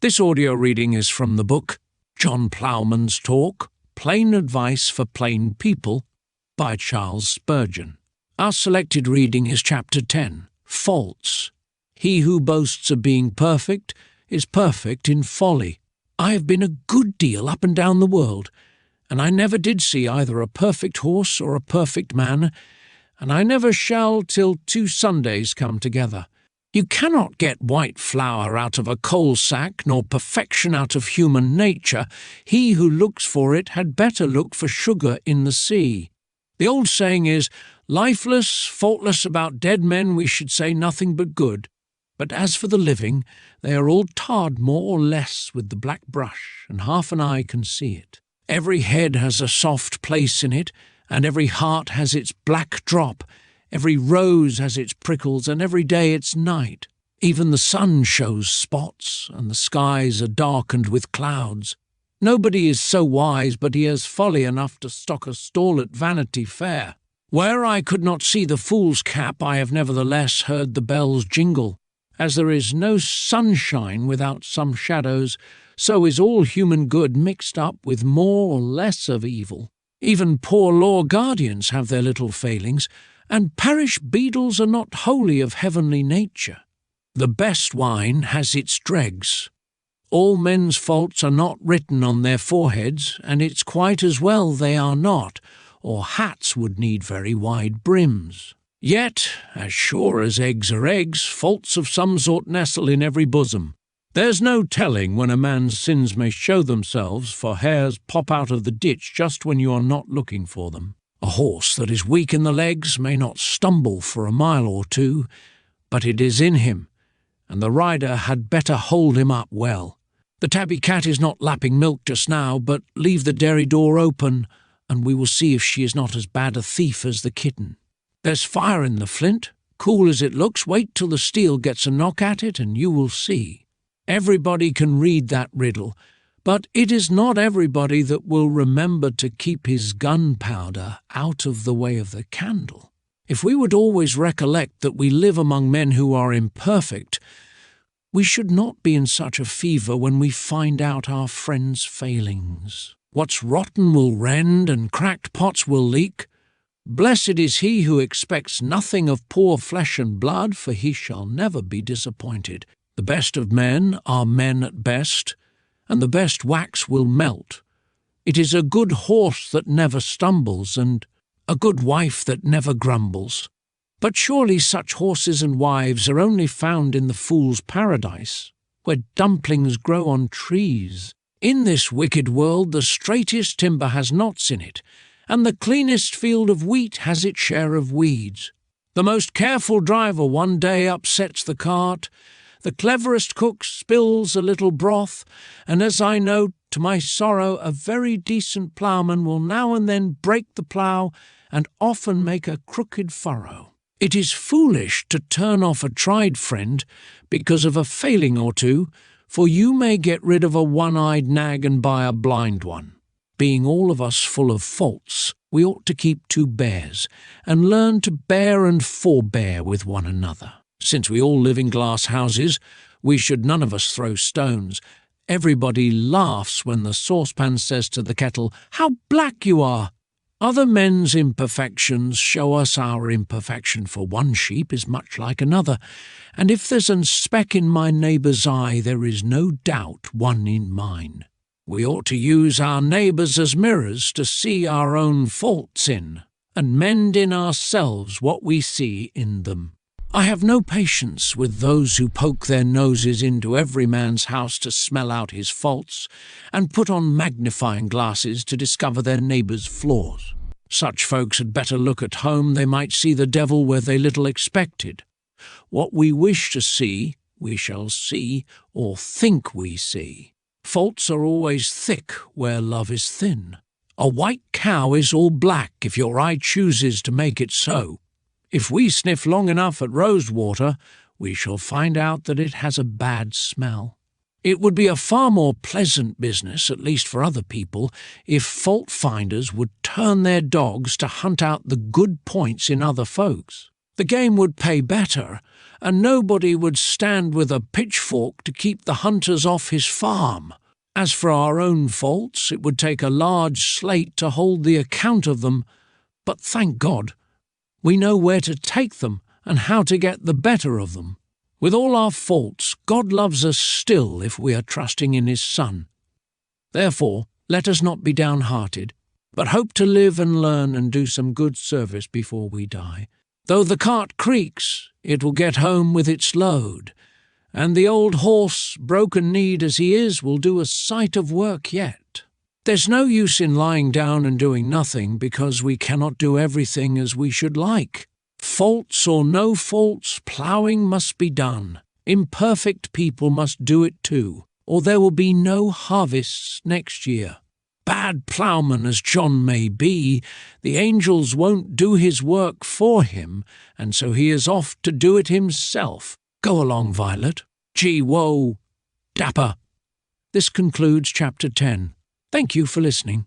This audio reading is from the book John Ploughman's Talk, Plain Advice for Plain People by Charles Spurgeon. Our selected reading is Chapter 10, Faults. He who boasts of being perfect is perfect in folly. I have been a good deal up and down the world, and I never did see either a perfect horse or a perfect man, and I never shall till 2 Sundays come together. You cannot get white flour out of a coal sack, nor perfection out of human nature. He who looks for it had better look for sugar in the sea. The old saying is, lifeless, faultless about dead men we should say nothing but good. But as for the living, they are all tarred more or less with the black brush, and half an eye can see it. Every head has a soft place in it, and every heart has its black drop. Every rose has its prickles, and every day its night. Even the sun shows spots, and the skies are darkened with clouds. Nobody is so wise but he has folly enough to stock a stall at Vanity Fair. Where I could not see the fool's cap, I have nevertheless heard the bells jingle. As there is no sunshine without some shadows, so is all human good mixed up with more or less of evil. Even poor law guardians have their little failings, and parish beadles are not wholly of heavenly nature. The best wine has its dregs. All men's faults are not written on their foreheads, and it's quite as well they are not, or hats would need very wide brims. Yet, as sure as eggs are eggs, faults of some sort nestle in every bosom. There's no telling when a man's sins may show themselves, for hares pop out of the ditch just when you are not looking for them. A horse that is weak in the legs may not stumble for a mile or two, but it is in him, and the rider had better hold him up well. The tabby cat is not lapping milk just now, but leave the dairy door open, and we will see if she is not as bad a thief as the kitten. There's fire in the flint. Cool as it looks, wait till the steel gets a knock at it, and you will see. Everybody can read that riddle, but it is not everybody that will remember to keep his gunpowder out of the way of the candle. If we would always recollect that we live among men who are imperfect, we should not be in such a fever when we find out our friends' failings. What's rotten will rend, and cracked pots will leak. Blessed is he who expects nothing of poor flesh and blood, for he shall never be disappointed. The best of men are men at best, and the best wax will melt. It is a good horse that never stumbles, and a good wife that never grumbles. But surely such horses and wives are only found in the fool's paradise, where dumplings grow on trees. In this wicked world the straightest timber has knots in it, and the cleanest field of wheat has its share of weeds. The most careful driver one day upsets the cart, the cleverest cook spills a little broth, and as I know, to my sorrow, a very decent ploughman will now and then break the plough and often make a crooked furrow. It is foolish to turn off a tried friend because of a failing or two, for you may get rid of a one-eyed nag and buy a blind one. Being all of us full of faults, we ought to keep 2 bears, and learn to bear and forbear with one another. Since we all live in glass houses, we should none of us throw stones. Everybody laughs when the saucepan says to the kettle, "How black you are!" Other men's imperfections show us our imperfection, for one sheep is much like another, and if there's a speck in my neighbour's eye, there is no doubt one in mine. We ought to use our neighbours as mirrors to see our own faults in, and mend in ourselves what we see in them. I have no patience with those who poke their noses into every man's house to smell out his faults, and put on magnifying glasses to discover their neighbours' flaws. Such folks had better look at home. They might see the devil where they little expected. What we wish to see, we shall see, or think we see. Faults are always thick where love is thin. A white cow is all black if your eye chooses to make it so. If we sniff long enough at rose water, we shall find out that it has a bad smell. It would be a far more pleasant business, at least for other people, if fault-finders would turn their dogs to hunt out the good points in other folks. The game would pay better, and nobody would stand with a pitchfork to keep the hunters off his farm. As for our own faults, it would take a large slate to hold the account of them, but thank God, we know where to take them and how to get the better of them. With all our faults, God loves us still if we are trusting in His Son. Therefore, let us not be downhearted, but hope to live and learn and do some good service before we die. Though the cart creaks, it will get home with its load, and the old horse, broken-kneed as he is, will do a sight of work yet. There's no use in lying down and doing nothing, because we cannot do everything as we should like. Faults or no faults, ploughing must be done. Imperfect people must do it too, or there will be no harvests next year. Bad ploughman as John may be, the angels won't do his work for him, and so he is off to do it himself. Go along, Violet. Gee, whoa, dapper. This concludes Chapter 10. Thank you for listening.